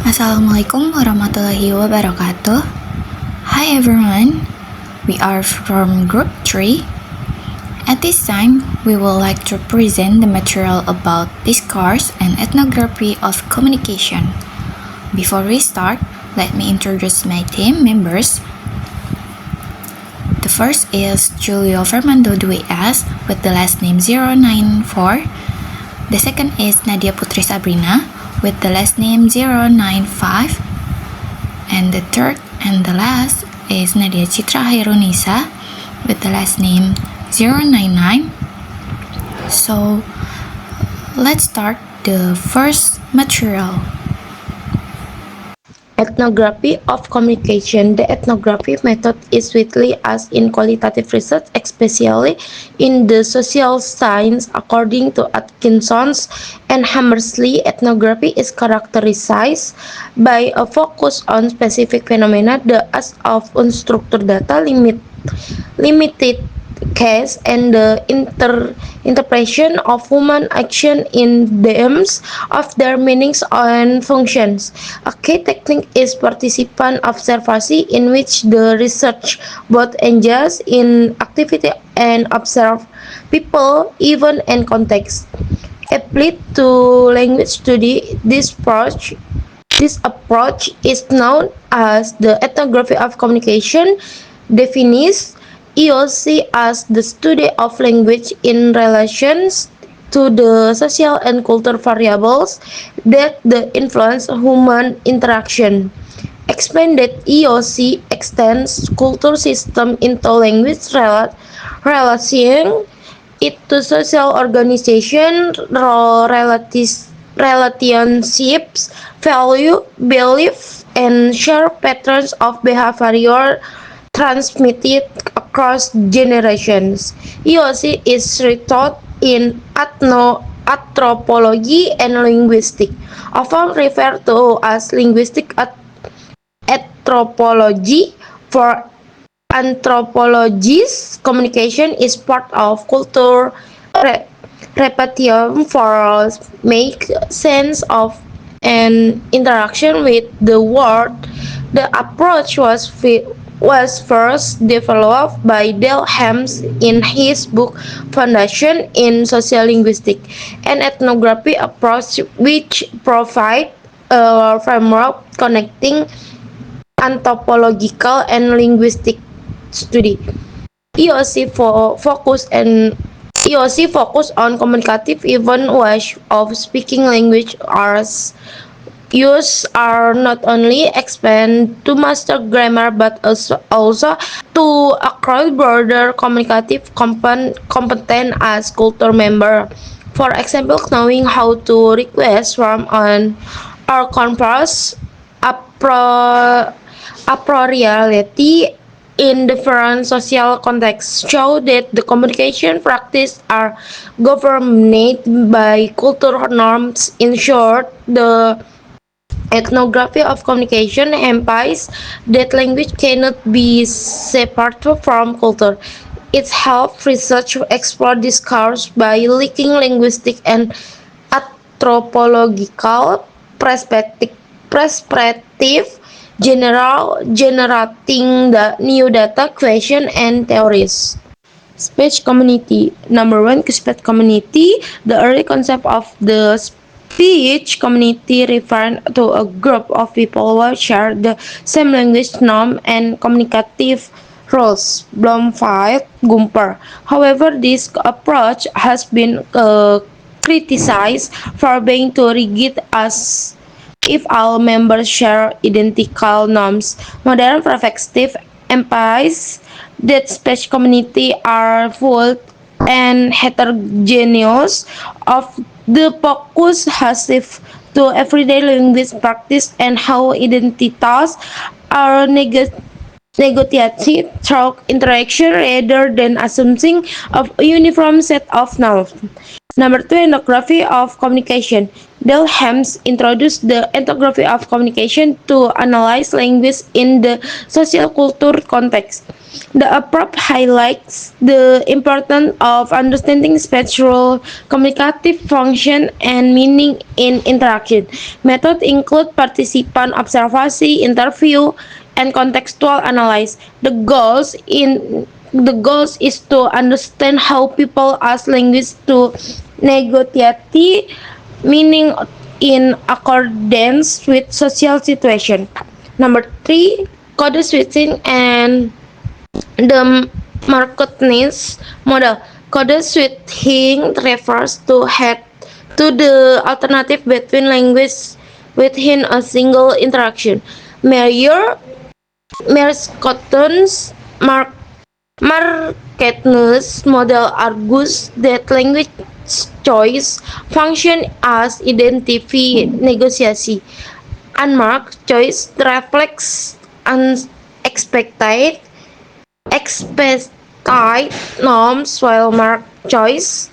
Assalamualaikum Warahmatullahi Wabarakatuh. Hi everyone, we are from Group 3. At this time, we would like to present the material about Discourse and Ethnography of Communication. Before we start, let me introduce my team members. The first is Juleo Fermando Dwi S with the last name 094. The second is Nadya Putri Sabrina with the last name 095. And the third and the last is Nadia Citra Khairunissa with the last name 099. So, let's start the first material. Ethnography of communication. The ethnography method is widely used in qualitative research, especially in the social science. According to Atkinson's and Hammersley, ethnography is characterized by a focus on specific phenomena, the use of unstructured data, limited case, and the interpretation of human action in terms of their meanings and functions. A key technique is participant observation, in which the researcher both engages in activity and observe people, events, and context. Applied to language study, this approach is known as the ethnography of communication. Defines EOC as the study of language in relations to the social and cultural variables that influence human interaction. Explain that EOC extends culture system into language relating it to social organization, relationships, value, belief, and shared patterns of behavior transmitted across generations. EOC is retaught in anthropology and linguistics, often referred to as linguistic anthropology. For anthropologists, communication is part of culture repetition for make sense of an interaction with the world. The approach was first developed by Dale Helms in his book Foundation in Social Linguistics, an ethnography approach which provides a framework connecting anthropological and linguistic study. EOC focus on communicative even ways of speaking language as use are not only expand to master grammar but also to acquire broader communicative competence as culture member. For example, knowing how to request from an or converse appropriately in different social contexts show that the communication practices are governed by cultural norms. In short, the ethnography of communication implies that language cannot be separated from culture. It helps researchers explore discourse by linking linguistic and anthropological perspective, generating the new data, questions, and theories. Speech community. Number one, speech community. The early concept of the speech community referred to a group of people who share the same language, norm, and communicative rules. Bloomfield, Gumper. However, this approach has been criticized for being too rigid, as if all members share identical norms. Modern perspective implies that speech community are full and heterogeneous. Of the focus has shifted to everyday linguistic practice and how identities are negotiated through interaction rather than assuming of a uniform set of norms. Number two, ethnography of communication. Delhams introduced the ethnography of communication to analyze language in the social culture context. The approach highlights the importance of understanding spatial, communicative function and meaning in interaction. Methods include participant observation, interview, and contextual analysis. The goals is to understand how people use language to negotiate meaning in accordance with social situation. Number three, code switching and the marketness model. Code switching refers to the alternative between language within a single interaction. Merskotton's marketness model argues that language choice function as identity negotiation. Unmarked choice reflects expected norms, while marked choice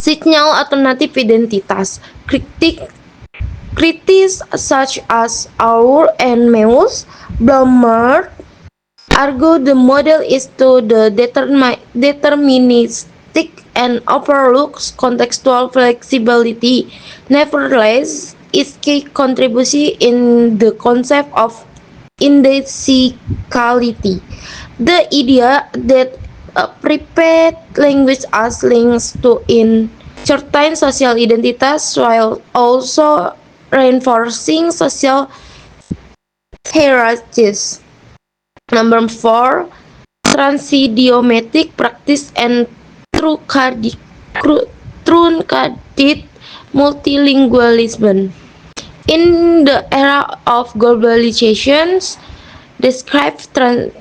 signal alternative identitas. Critics such as Our and Meus Blummer argue the model is too deterministic and overlooks contextual flexibility. Nevertheless, its key contribution in the concept of indexicality, the idea that a prepared language as links to in certain social identities while also reinforcing social hierarchies. Number 4, transidiomatic practice and truncated multilingualism. In the era of globalizations, describe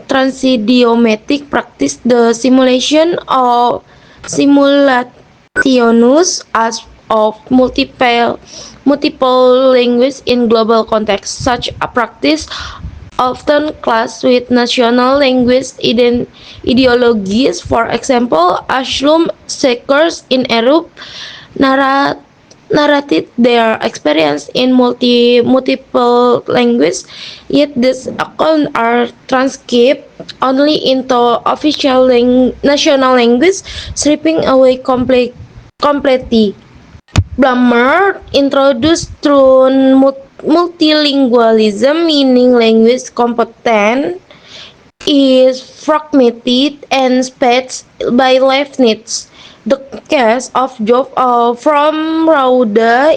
transidiomatic practice the simulation of simulationus as of multiple languages in global context. Such a practice often clashed with national language ideologies. For example, asylum seekers in Europe narrated their experience in multiple languages, yet these accounts are transcribed only into official national language, stripping away completely. Blummer introduced through multilingualism, meaning language competence is fragmented and spaced by Leibniz. The case of Job from Rauda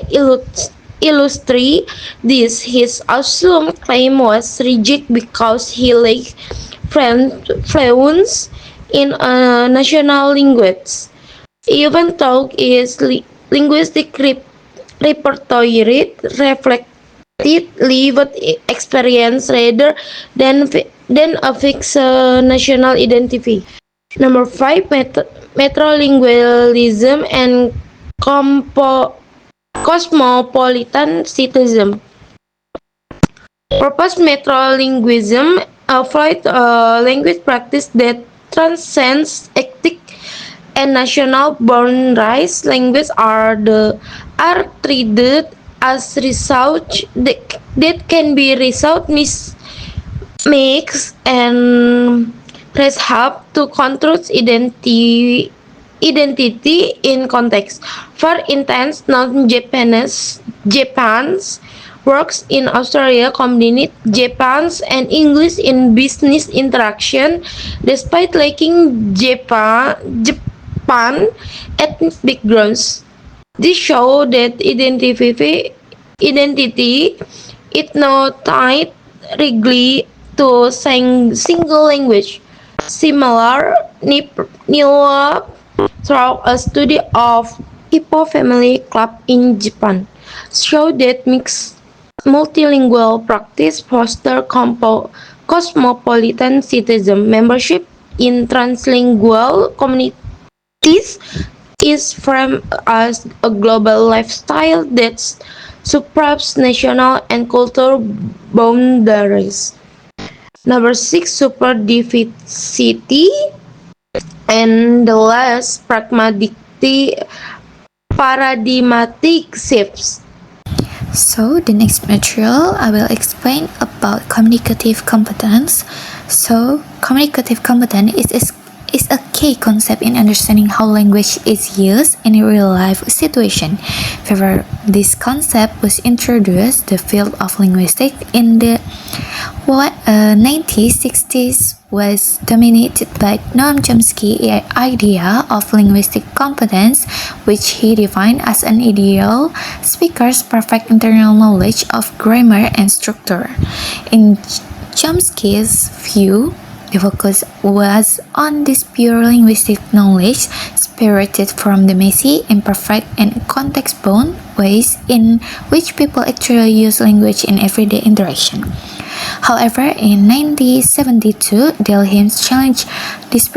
illustrates this. His assumed claim was rejected because he lacked fluency in a national language. Even though his linguistic repertoire reflected lived experience rather than a fixed national identity. Number 5, metrolingualism and cosmopolitan citizen. Proposed metrolinguism avoids language practice that transcends ethnic and national boundaries. Languages are treated as resource that can be resource mixed and reshaped to construct identity in context. For instance, Japan's works in Australia combined Japanese and English in business interaction despite lacking Japan ethnic backgrounds. This shows that identity is not tied rigidly to single language. Similar, Nila through a study of Hippo Family Club in Japan showed that mixed multilingual practice foster cosmopolitan citizen membership in translingual communities is framed as a global lifestyle that surpasses national and cultural boundaries. Number 6, superdiversity and the last the paradigmatic shifts. So the next material I will explain about communicative competence. So communicative competence is a key concept in understanding how language is used in a real life situation. However, this concept was introduced the field of linguistics in the 1960s was dominated by Noam Chomsky's idea of linguistic competence, which he defined as an ideal speaker's perfect internal knowledge of grammar and structure. In Chomsky's view, the focus was on this pure linguistic knowledge, separated from the messy, imperfect, and context-bound ways in which people actually use language in everyday interaction. However, in 1972, Delheim challenged this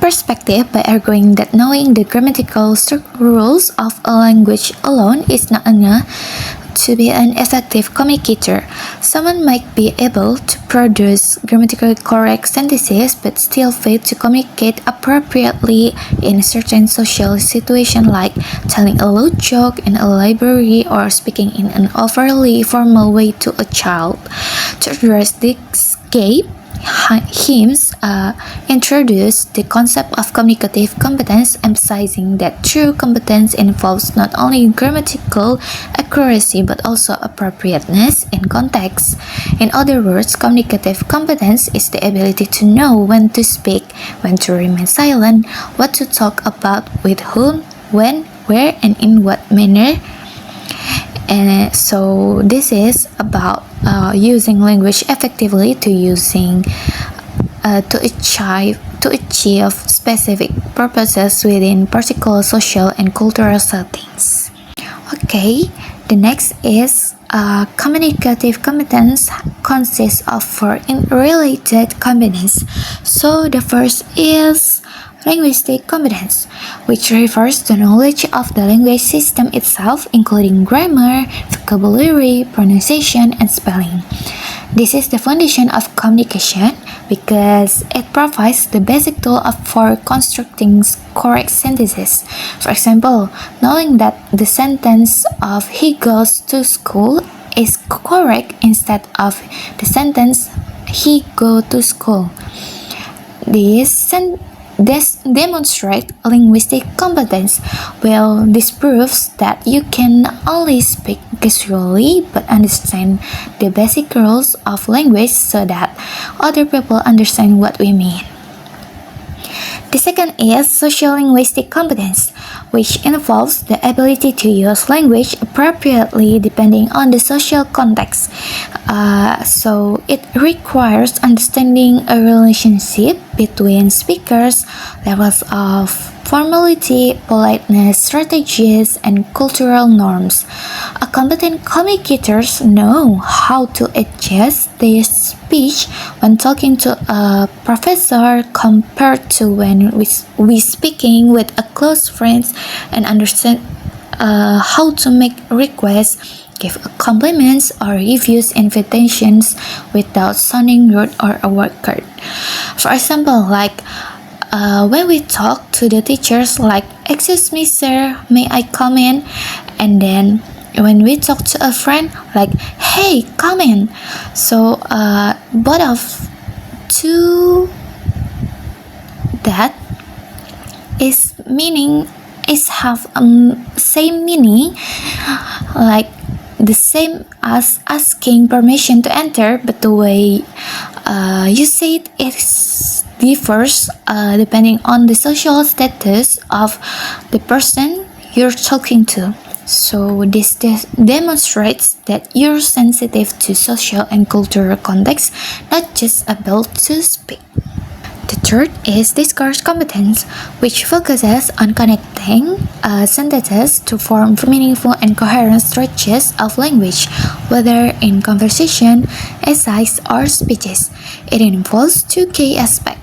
perspective by arguing that knowing the grammatical rules of a language alone is not enough to be an effective communicator. Someone might be able to produce grammatically correct sentences but still fail to communicate appropriately in a certain social situation, like telling a loud joke in a library or speaking in an overly formal way to a child. To address this gap, Hymns introduced the concept of communicative competence, emphasizing that true competence involves not only grammatical accuracy but also appropriateness in context. In other words, communicative competence is the ability to know when to speak, when to remain silent, what to talk about, with whom, when, where, and in what manner. And so this is about using language effectively to achieve specific purposes within particular social and cultural settings. Okay, the next is communicative competence consists of four related components. So the first is linguistic competence, which refers to knowledge of the language system itself, including grammar, vocabulary, pronunciation, and spelling. This is the foundation of communication because it provides the basic tool for constructing correct sentences. For example, knowing that the sentence of "he goes to school" is correct instead of the sentence "he go to school." This demonstrates linguistic competence. Well, this proves that you can not only speak casually but understand the basic rules of language so that other people understand what we mean. The second is social linguistic competence, which involves the ability to use language appropriately depending on the social context. So it requires understanding a relationship between speakers, levels of formality, politeness, strategies, and cultural norms. A competent communicators know how to adjust their speech when talking to a professor compared to when we speaking with a close friend, and understand how to make requests, give compliments, or refuse invitations without sounding rude or awkward. For example, like when we talk to the teachers, like "Excuse me, sir, may I come in?" And then when we talk to a friend, like "Hey, come in." So both of two that is have same meaning, like the same as asking permission to enter, but the way you say it is differs depending on the social status of the person you're talking to. So this demonstrates that you're sensitive to social and cultural context, not just able to speak. The third is discourse competence, which focuses on connecting sentences to form meaningful and coherent stretches of language, whether in conversation, essays, or speeches. It involves two key aspects.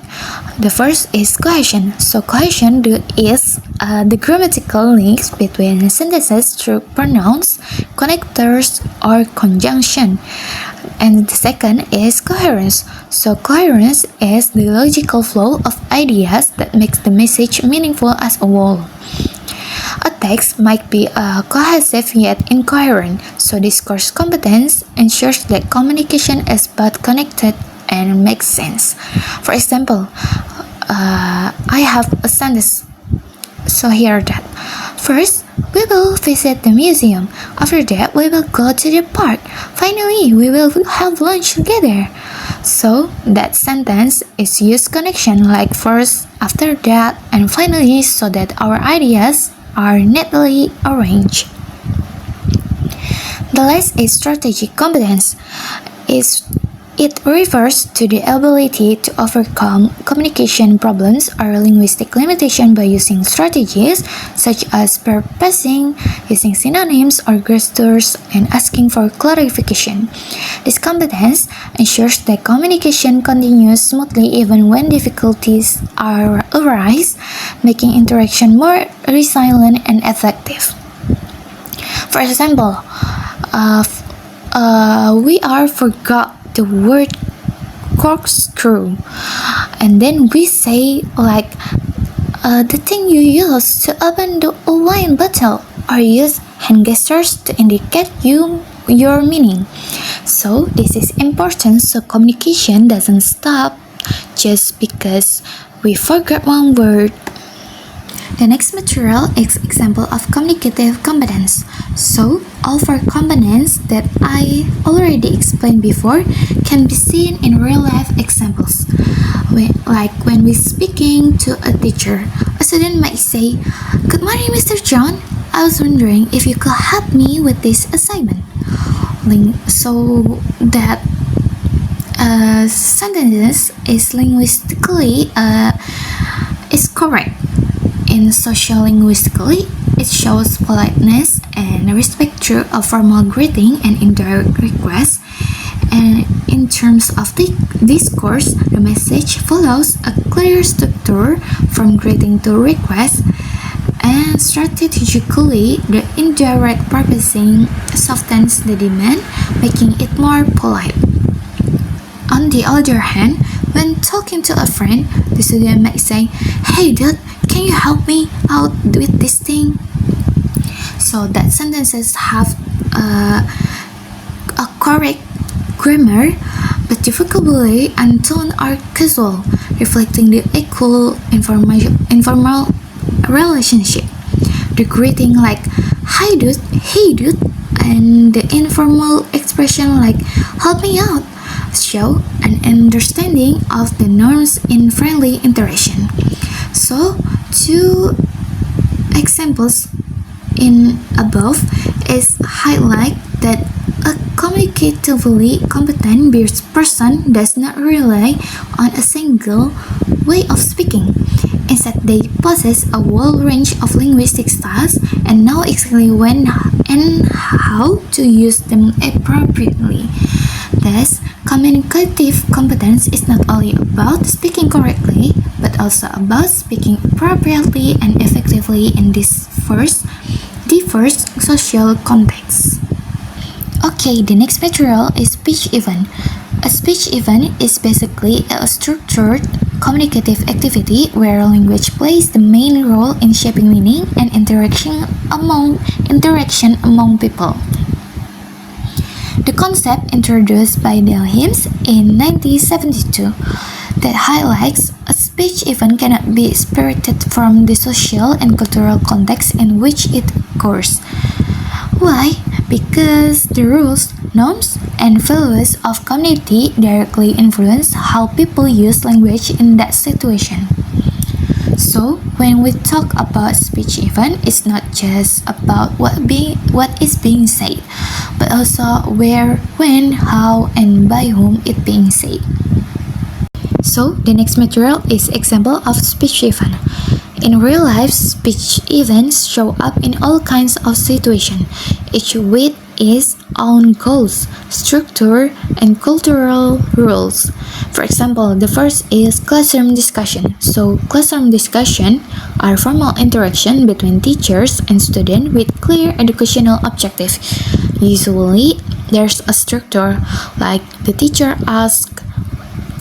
The first is cohesion. So cohesion is the grammatical links between sentences through pronouns, connectors, or conjunction. And the second is coherence. So coherence is the logical flow of ideas that makes the message meaningful as a whole. A text might be cohesive yet incoherent, so discourse competence ensures that communication is both connected and makes sense. For example, I have a sentence, so hear that. First, we will visit the museum. After that, we will go to the park. Finally, we will have lunch together. So, that sentence is use connection like first, after that, and finally so that our ideas are neatly arranged. The last is strategic competence. It refers to the ability to overcome communication problems or linguistic limitation by using strategies such as purposing, using synonyms or gestures, and asking for clarification. This competence ensures that communication continues smoothly even when difficulties arise, making interaction more resilient and effective. For example, we forgot the word corkscrew, and then we say like the thing you use to open the wine bottle, or use hand gestures to indicate your meaning. So this is important so communication doesn't stop just because we forgot one word. The next material is example of communicative competence. So, all four components that I already explained before can be seen in real-life examples. Like when we're speaking to a teacher, a student might say, "Good morning, Mr. John. I was wondering if you could help me with this assignment." So that sentence is linguistically is correct. In sociolinguistically, it shows politeness and respect through a formal greeting and indirect request. And in terms of the discourse, the message follows a clear structure from greeting to request. And strategically, the indirect purposing softens the demand, making it more polite. On the other hand, when talking to a friend, the student might say, "Hey dude, can you help me out with this thing?" So that sentences have a correct grammar, but the vocabulary and tone are casual, reflecting the equal informal relationship. The greeting like "Hi dude," "Hey dude," and the informal expression like "Help me out" show an understanding of the norms in friendly interaction. So, two examples in above is highlight that a communicatively competent person does not rely on a single way of speaking. Instead, they possess a wide range of linguistic styles and know exactly when and how to use them appropriately. Thus, communicative competence is not only about speaking correctly, but also about speaking appropriately and effectively in this diverse social context. Okay, the next material is speech event. A speech event is basically a structured communicative activity where language plays the main role in shaping meaning and interaction among people. The concept introduced by Del Himes in 1972 that highlights a speech event cannot be separated from the social and cultural context in which it occurs. Why? Because the rules, norms, and values of community directly influence how people use language in that situation. So, when we talk about speech event, it's not just about what is being said, but also where, when, how, and by whom it being said. So, the next material is example of speech event. In real life, speech events show up in all kinds of situations, each with its own goals, structure, and cultural rules. For example, the first is classroom discussion. So, classroom discussion are formal interaction between teachers and students with clear educational objectives. Usually, there's a structure, like the teacher asks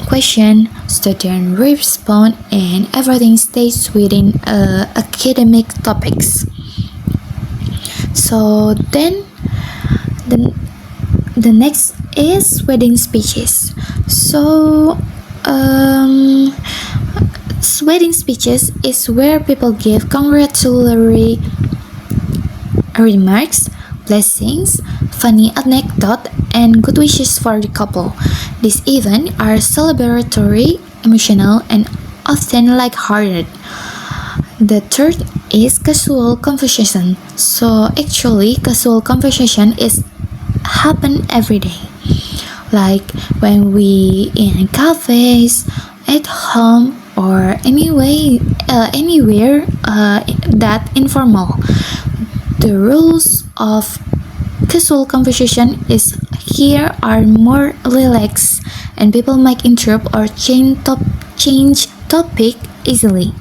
question, student respond, and everything stays within academic topics. So then the next is wedding speeches. So wedding speeches is where people give congratulatory remarks, blessings, funny anecdote, and good wishes for the couple. These events are celebratory, emotional, and often lighthearted. The third is casual conversation. So actually, casual conversation is happen every day. Like when we in cafes, at home, or anywhere that informal. The rules of casual conversation is here are more relaxed, and people might interrupt or change topic easily.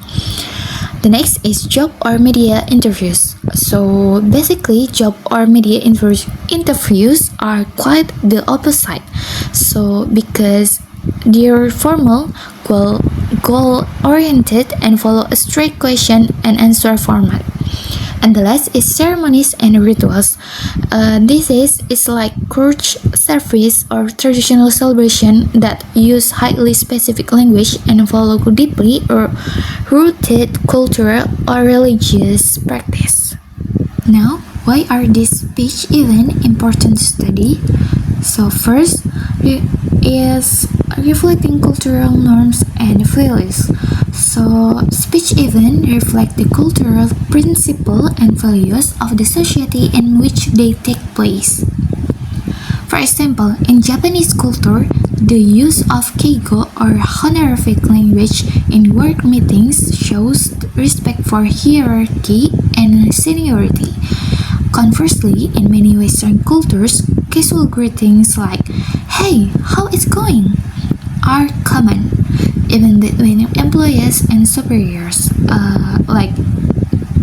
The next is job or media interviews. So basically, job or media interviews are quite the opposite. So because they're formal, goal-oriented, and follow a straight question and answer format. And the last is ceremonies and rituals. This is like church service or traditional celebration that use highly specific language and follow deeply or rooted cultural or religious practice. Now, why are these speech events important to study? So first is reflecting cultural norms and values. So speech events reflect the cultural principle and values of the society in which they take place. For example, in Japanese culture, the use of keigo or honorific language in work meetings shows respect for hierarchy and seniority. Conversely, in many Western cultures, casual greetings like "Hey, how is going?" are common, even between employees and superiors. Like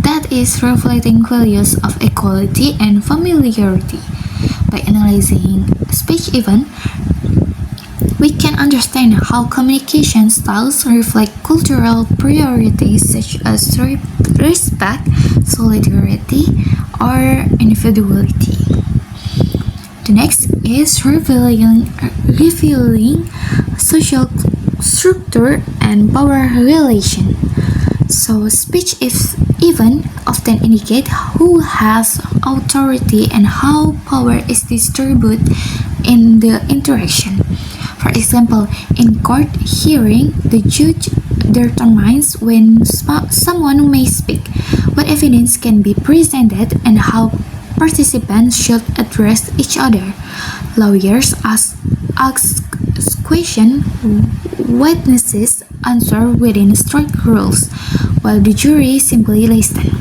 that is reflecting values of equality and familiarity. By analyzing speech event, we can understand how communication styles reflect cultural priorities such as respect, solidarity, or individuality. The next is revealing social structure and power relation. So speech event often indicate who has authority and how power is distributed in the interaction. For example, in court hearing, the judge determines when someone may speak, what evidence can be presented, and how participants should address each other. Lawyers ask questions, witnesses answer within strict rules, while the jury simply listens.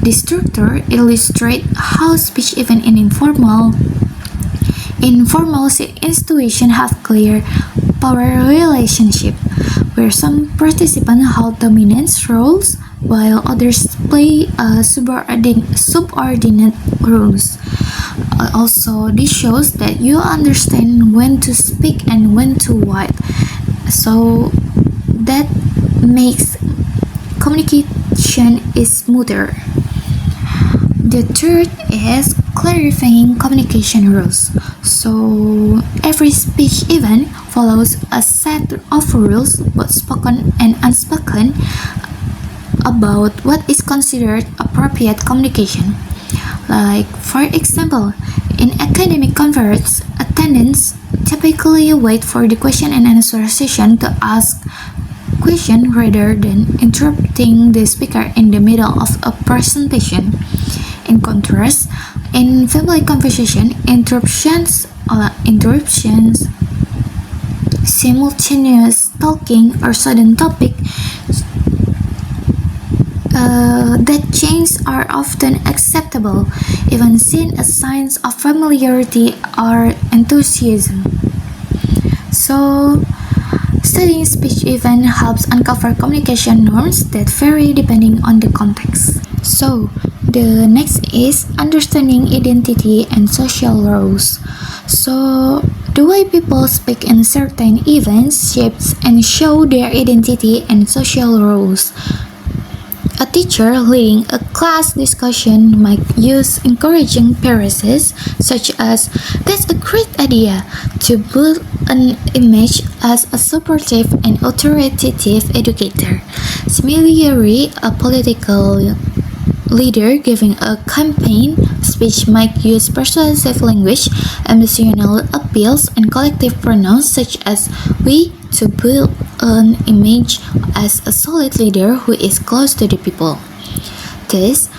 This structure illustrates how speech even in informal institutions have clear power relationship, where some participants hold dominant roles while others play subordinate roles. Also, this shows that you understand when to speak and when to wait. So that makes communication is smoother. The third is clarifying communication rules. So every speech event follows a set of rules, both spoken and unspoken, about what is considered appropriate communication. Like, for example, in academic conference, attendants typically wait for the question and answer session to ask question rather than interrupting the speaker in the middle of a presentation. In contrast, in family conversation, interruptions, simultaneous talking, or sudden topic that change are often acceptable, even seen as signs of familiarity or enthusiasm. So, studying speech event helps uncover communication norms that vary depending on the context. So, The next is understanding identity and social roles. So, the way people speak in certain events shapes and show their identity and social roles. A teacher leading a class discussion might use encouraging phrases such as, "That's a great idea," to build an image as a supportive and authoritative educator. Similarly, a political leader giving a campaign speech might use persuasive language, emotional appeals, and collective pronouns such as "we" to build an image as a solid leader who is close to the people. This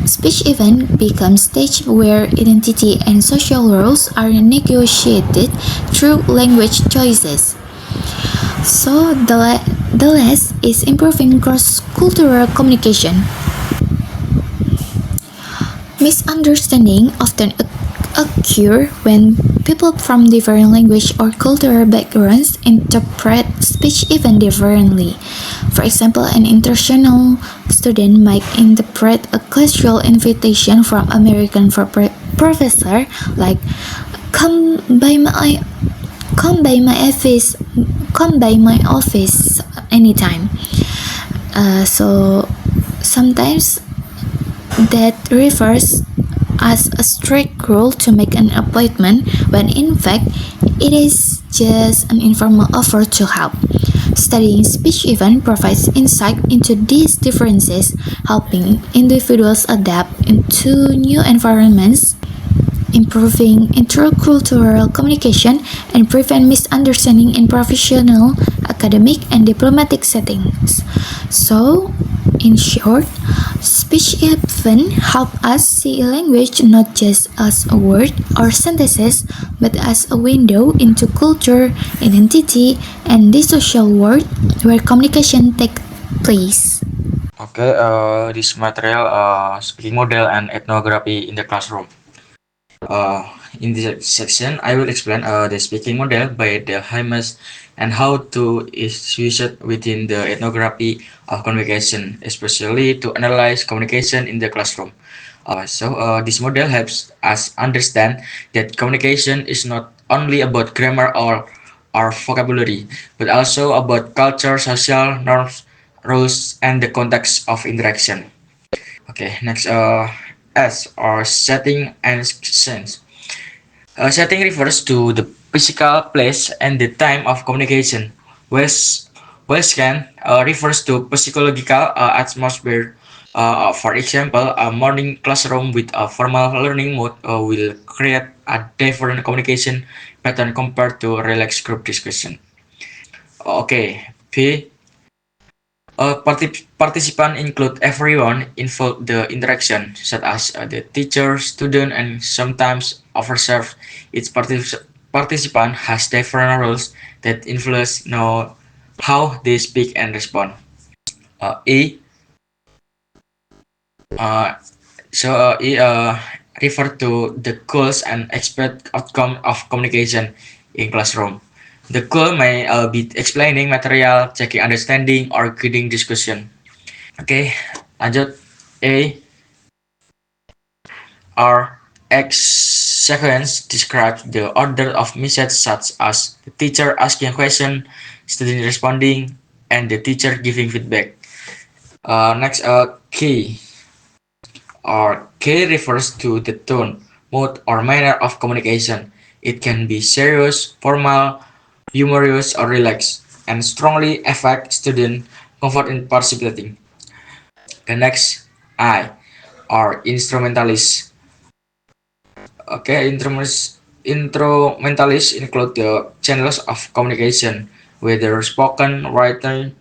speech event becomes stage where identity and social roles are negotiated through language choices. So the last is improving cross-cultural communication. Misunderstanding often occur when people from different language or cultural backgrounds interpret speech even differently. For example, an international student might interpret a casual invitation from American professor like come by my office anytime. So sometimes that refers as a strict rule to make an appointment when in fact it is just an informal offer to help. Studying speech event provides insight into these differences, helping individuals adapt into new environments, improving intercultural communication, and prevent misunderstanding in professional, academic, and diplomatic settings. So, in short, speech event help us see language not just as a word or sentences, but as a window into culture, identity, and the social world where communication takes place. Okay, this material, speaking model and ethnography in the classroom. In this section, I will explain the speaking model by the Hymas and how to is used within the ethnography of communication, especially to analyze communication in the classroom. This model helps us understand that communication is not only about grammar or vocabulary, but also about culture, social norms, rules, and the context of interaction. Okay, next, S or setting and sense. Setting refers to the physical place and the time of communication. Whereas scan refers to psychological atmosphere. For example, a morning classroom with a formal learning mode will create a different communication pattern compared to relaxed group discussion. Okay, P. Participants include everyone involved the interaction, such as the teacher, student, and sometimes observer. Each participant has different roles that influence how they speak and respond. E. Refer to the goals and expected outcome of communication in classroom. The goal may be explaining material, checking understanding, or guiding discussion. Oke, lanjut. A or X sequence describes the order of message such as the teacher asking a question, student responding, and the teacher giving feedback. Next, K or K refers to the tone, mood, or manner of communication. It can be serious, formal, humorous, or relaxed, and strongly affect student comfort in participating. The next, I or instrumentalist. Okay, instrumentalists include the channels of communication, whether spoken, written,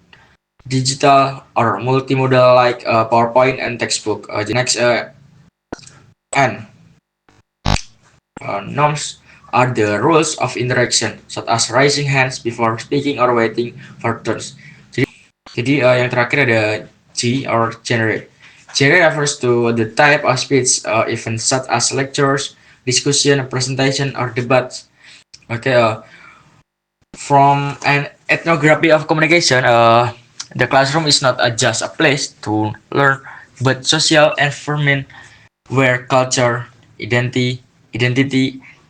digital, or multimodal like PowerPoint and textbook. Next, N. Norms are the rules of interaction, such as raising hands before speaking or waiting for turns. Jadi yang terakhir ada G or genre. Genre refers to the type of speech, events such as lectures, discussion, presentation, or debates. Okay, from an ethnography of communication, the classroom is not just a place to learn but social environment where culture, identity,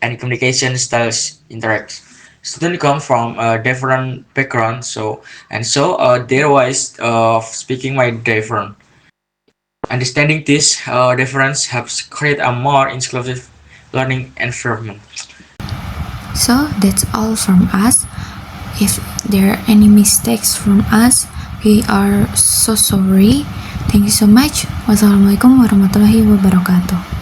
and communication styles interact. Students come from different backgrounds, so their ways of speaking might differ. Understanding this difference helps create a more inclusive learning environment. So that's all from us. If there are any mistakes from us, we are so sorry. Thank you so much. Wassalamualaikum warahmatullahi wabarakatuh.